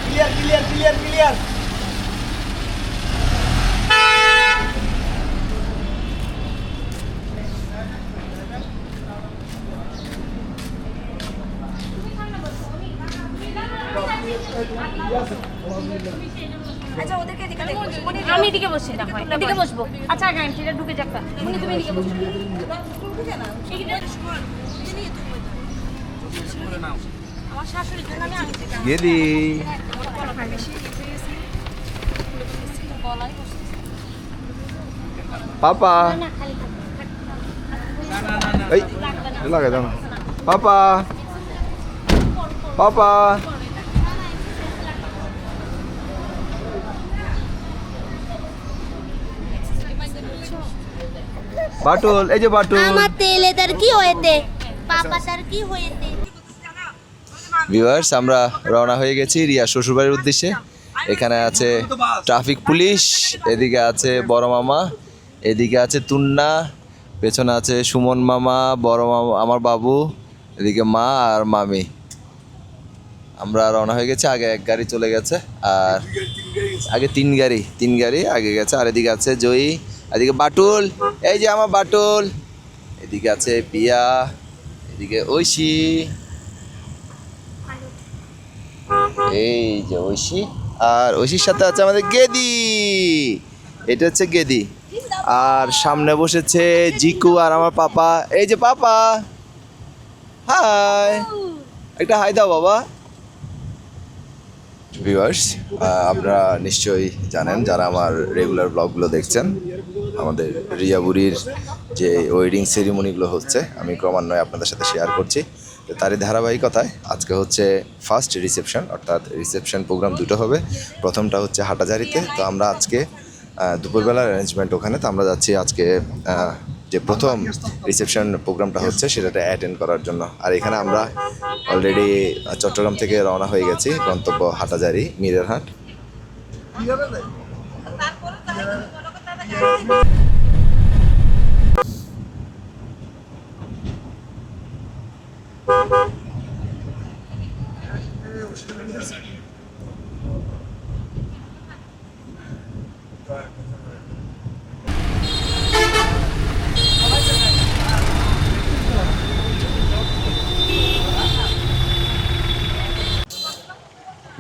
Clear clear clear clear. আচ্ছা ওদেরকে এদিকে দেখো, আমি এদিকে বসছি না, হয় এদিকে বসবো। আচ্ছা গান ঠিক আছে, ঢুকে যাক। মনি তুমি এদিকে বসো। ঢুকে না আমার শাশুড়ির জন্য আমি আনছি গান। গেদি পাপা না খালি এই লাগাই দাও না পাপা পাপা বাটুল এই যে বাটুল আমার তেলে তার কি হয়েছে পাপা তার কি হয়েছে। ভিউয়ার্স আমরা রওনা হয়ে গেছি রিয়া শ্বশুরবাড়ির উদ্দেশ্যে। এখানে আছে ট্রাফিক পুলিশ, এদিকে আছে বড় মামা, এদিকে আছে তুন্না, পেছনে আছে সুমন মামা, বড় মামা আমার বাবু, এদিকে মা আর মামি। আমরা রওনা হয়ে গেছি, আগে এক গাড়ি চলে গেছে আর আগে তিন গাড়ি আগে গেছে। আর এদিকে আছে জয়ী, এদিকে বাটুল, এই যে আমার বাটুল, এদিকে আছে পিয়া, এদিকে ঐশী, এই যে ঐশী, আর ঐশীর সাথে আছে আমাদের গেদি, এটা হচ্ছে গেদি। আর সামনে বসেছে জিকু আর আমার পাপা, এই যে পাপা, হাই, একটা হাই দাও বাবা। ভিউয়ার্স আপনারা নিশ্চয়ই জানেন যারা আমার রেগুলার ব্লগগুলো দেখছেন, আমাদের রিয়া বুড়ির যে ওয়েডিং সেরিমনিগুলো হচ্ছে আমি ক্রমান্বয়ে আপনাদের সাথে শেয়ার করছি। তো তারই ধারাবাহিকতায় আজকে হচ্ছে ফার্স্ট রিসেপশন, অর্থাৎ রিসেপশন প্রোগ্রাম দুটো হবে। প্রথমটা হচ্ছে হাটাজারিতে, তো আমরা আজকে দুপুরবেলার অ্যারেঞ্জমেন্ট ওখানে, তো আমরা যাচ্ছি আজকে যে প্রথম রিসেপশন প্রোগ্রামটা হচ্ছে সেটাতে অ্যাটেন্ড করার জন্য। আর এখানে আমরা অলরেডি চট্টগ্রাম থেকে রওনা হয়ে গেছি, গন্তব্য হাটাজারি মিরের হাট।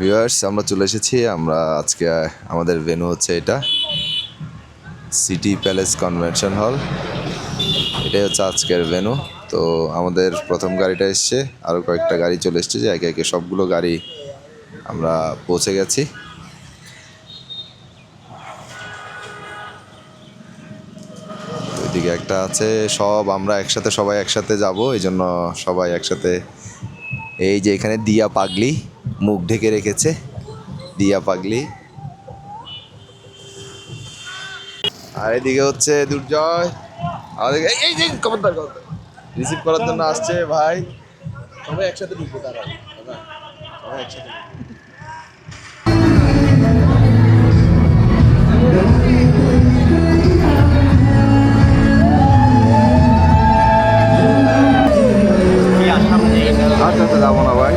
ভিউয়ার্স আমরা চলে এসেছি, আমরা আজকে আমাদের ভেন্যু হচ্ছে এটা সিটি প্যালেস কনভেনশন হল, এটাই হচ্ছে আজকের ভেন্যু। তো আমাদের প্রথম গাড়িটা এসছে, আরও কয়েকটা গাড়ি চলে এসছে, যে একে একে সবগুলো গাড়ি আমরা পৌঁছে গেছি। ওইদিকে একটা আছে, সব আমরা একসাথে সবাই একসাথে যাব, এই জন্য সবাই একসাথে। এই যে এখানে দিয়া পাগলি মুখ ঢেকে রেখেছে, দিয়া পাগলি। আর এদিকে হচ্ছে দুর্জয়, আমাদের এই যে খবরদার রিসিভ করার জন্য আসছে ভাই। সবাই একসাথে ঢুকবো, তারা সবাই একসাথে। আচ্ছা যাবো না ভাই।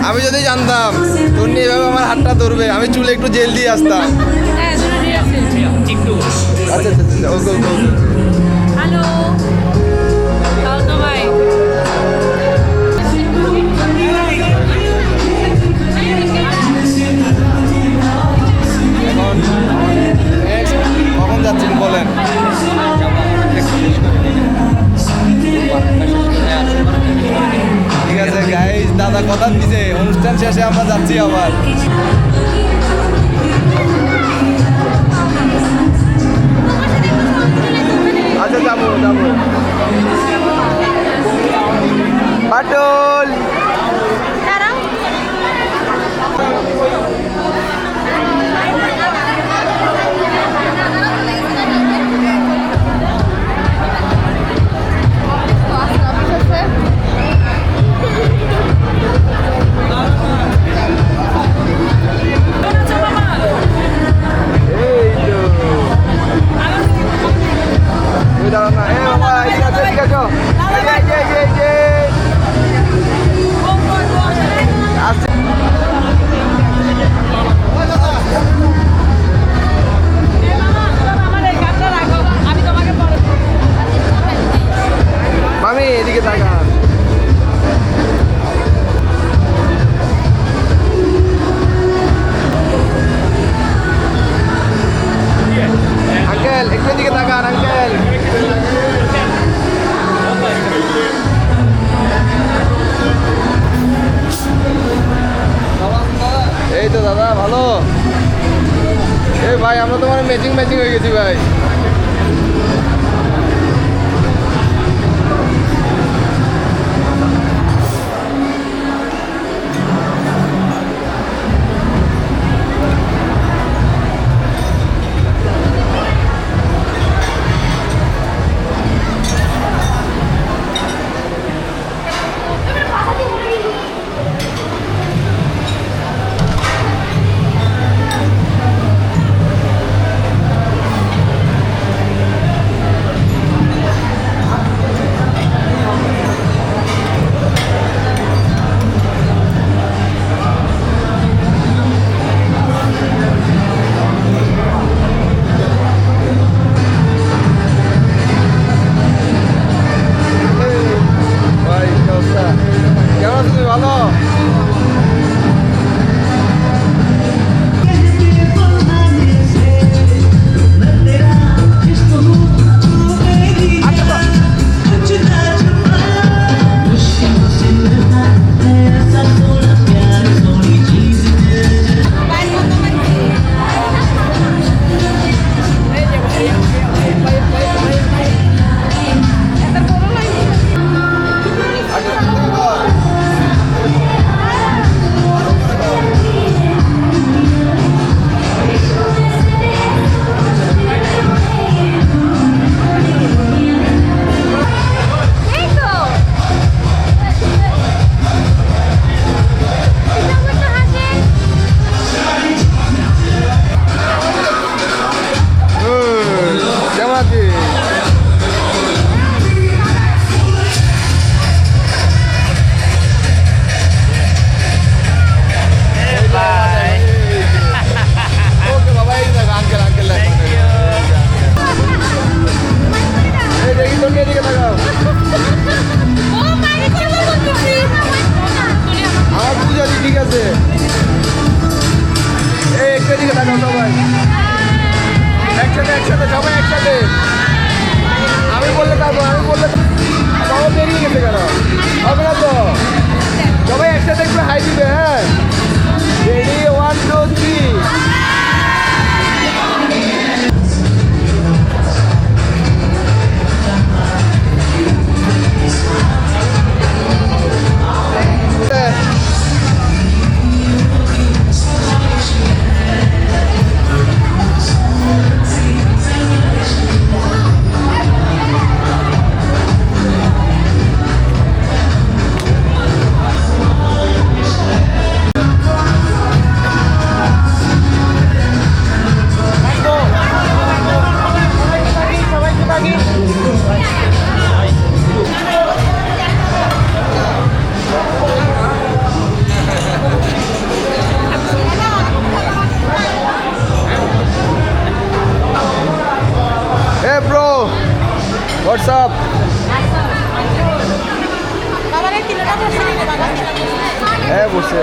আমি যদি জানতাম তুমি এভাবে আমার হাতটা ধরবে, আমি চুলে একটু জেল দিয়ে আসতাম। আচ্ছা আচ্ছা ওকে ওকে। হ্যালো ভাই আজান দিছে, অনুষ্ঠান শেষে আমরা যাচ্ছি আবার। আচ্ছা যাবো যাবো। পাটল দাঁড়াও। এই তো তুই দাঁড়া না। এ বাবা এদিকে আসো, এদিকে আসো। এই যে আসছে। মামি এদিকে তাকান। আঙ্কেল একটু এদিকে তাকান আঙ্কেল। এই তো দাদা ভালো। এই ভাই আমরা তো মানে ম্যাচিং হয়ে গেছি ভাই। ভাই কি অবস্থা? কেমন আছো তুমি? ভালো? এই তো একটা হাসেন। কেমন আছিস? ওকে বাবা এই দেখো আঙ্কেল এই দেখি তোর এদিকে তাকাও। ও বাইরে কথা বলতেছি। আমার পূজা ঠিক আছে। এই একটু এদিকে তাকাও সবাই একসাথে সবাই একসাথে। আমি বললে তাকো বাবা বেরিয়ে গেছে কেন? হবে না তো, সবাই একসাথে একটু হাই দিবে। হ্যাঁ ready 1 2 3। Hey bro, what's up? হ্যাঁ বসে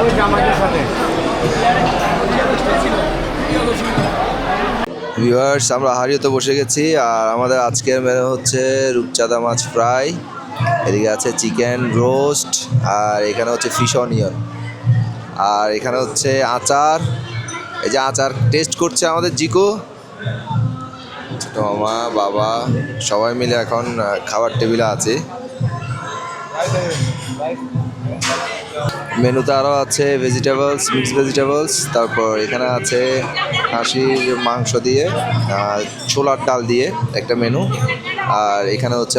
ওই জামাইয়ের সাথে ভিউয়ার্স, আমরা আহারিতে বসে গেছি আর আমাদের আজকের মেনু হচ্ছে রূপচাঁদা মাছ ফ্রাই, এদিকে আছে চিকেন রোস্ট, আর এখানে হচ্ছে ফিশ অনিয়ন, আর এখানে হচ্ছে আচার। এই যে আচার টেস্ট করছে আমাদের জিকো, ছোটো মামা, বাবা সবাই মিলে এখন খাবার টেবিলে আছে। মেনুতে আরও আছে ভেজিটেবলস, মিক্সড ভেজিটেবলস, তারপর এখানে আছে খাসির মাংস দিয়ে ছোলার ডাল দিয়ে একটা মেনু, আর এখানে হচ্ছে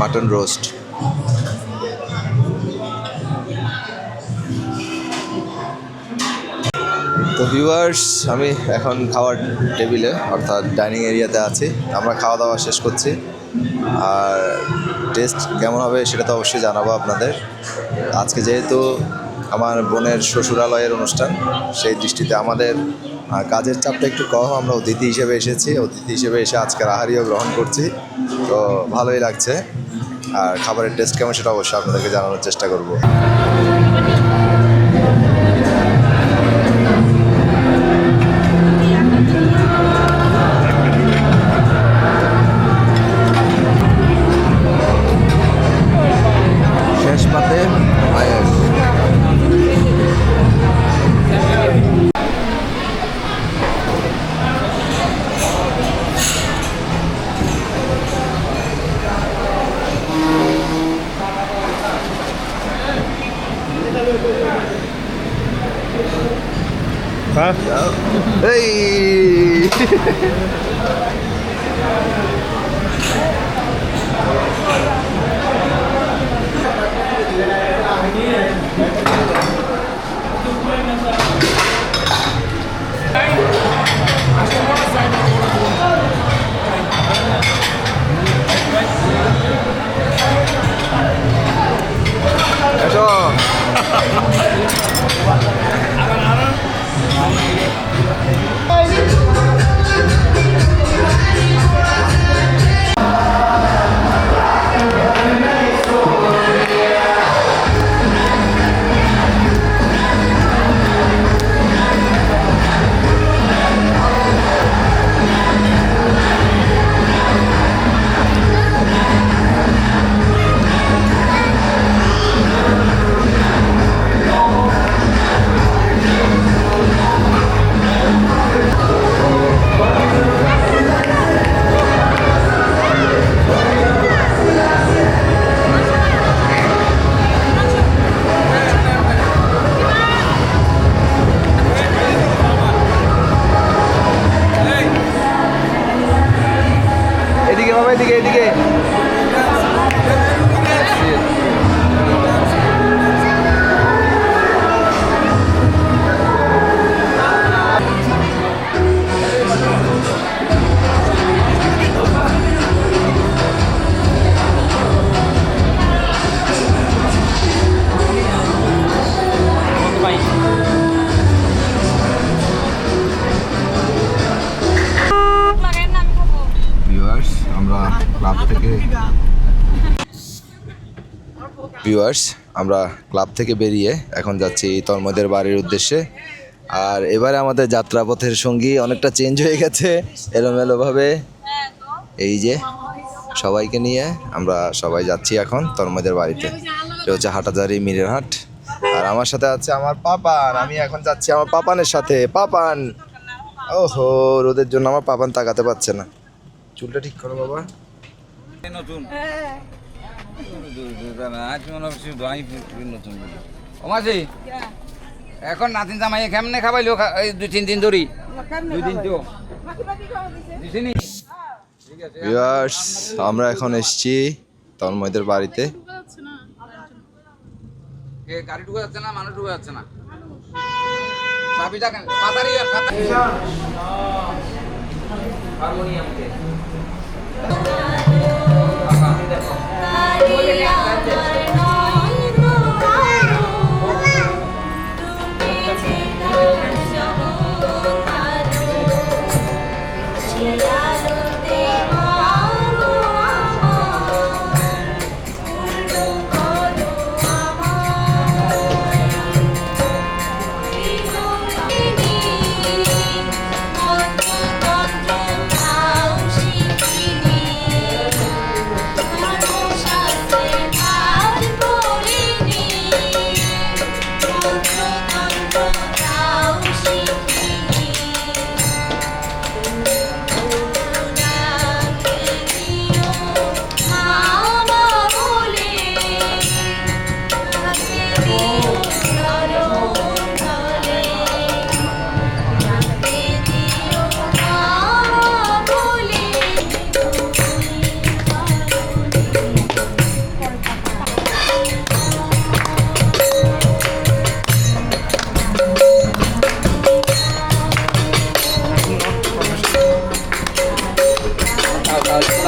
মাটন রোস্ট। তো ভিউয়ার্স, আমি এখন খাওয়ার টেবিলে অর্থাৎ ডাইনিং এরিয়াতে আছি। আমরা খাওয়া দাওয়া শেষ করছি, আর টেস্ট কেমন হবে সেটা তো অবশ্যই জানাবো আপনাদের। আজকে যেহেতু আমার বোনের শ্বশুরালয়ের অনুষ্ঠান, সেই দৃষ্টিতে আমাদের কাজের চাপটা একটু কম। আমরা অতিথি হিসেবে এসেছি, অতিথি হিসেবে এসে আজকের আহারিও গ্রহণ করছি, তো ভালোই লাগছে। আর খাবারের টেস্ট কেমন সেটা অবশ্যই আপনাদেরকে জানানোর চেষ্টা করব। শেষ পাতে পায়েস। এই এসো। এদিকে বাবা, এদিকে এদিকে। আমরা ক্লাব থেকে বেরিয়ে এখন যাচ্ছি তন্ময়দের বাড়ির উদ্দেশ্যে। আর এবারে আমাদের যাত্রাপথের সঙ্গী অনেকটা চেঞ্জ হয়ে গেছে এলোমেলোভাবে। এই যে সবাইকে নিয়ে আমরা সবাই যাচ্ছি এখন তন্ময়দের বাড়িতে। এটা হচ্ছে হাটাজারি মিরের হাট, আর আমার সাথে আছে আমার পাপান। আমি এখন যাচ্ছি আমার পাপানের সাথে। পাপান, ওহো, রোদের জন্য আমার পাপান তাকাতে পারছে না। চুলটা ঠিক করো বাবা। নতুন এখন নাতিন জামাই কেমনে খাবাইলো 2-3 দিন ধরি 2 দিন তো ভিউয়ার্স, আমরা এখন এসেছি তন্ময়দের বাড়িতে। গাড়ি ঢুকে যাচ্ছে না, মানুষ ঢুকে যাচ্ছে না। চাবিটা পাতারি হারমোনিয়ামকে আসসালামু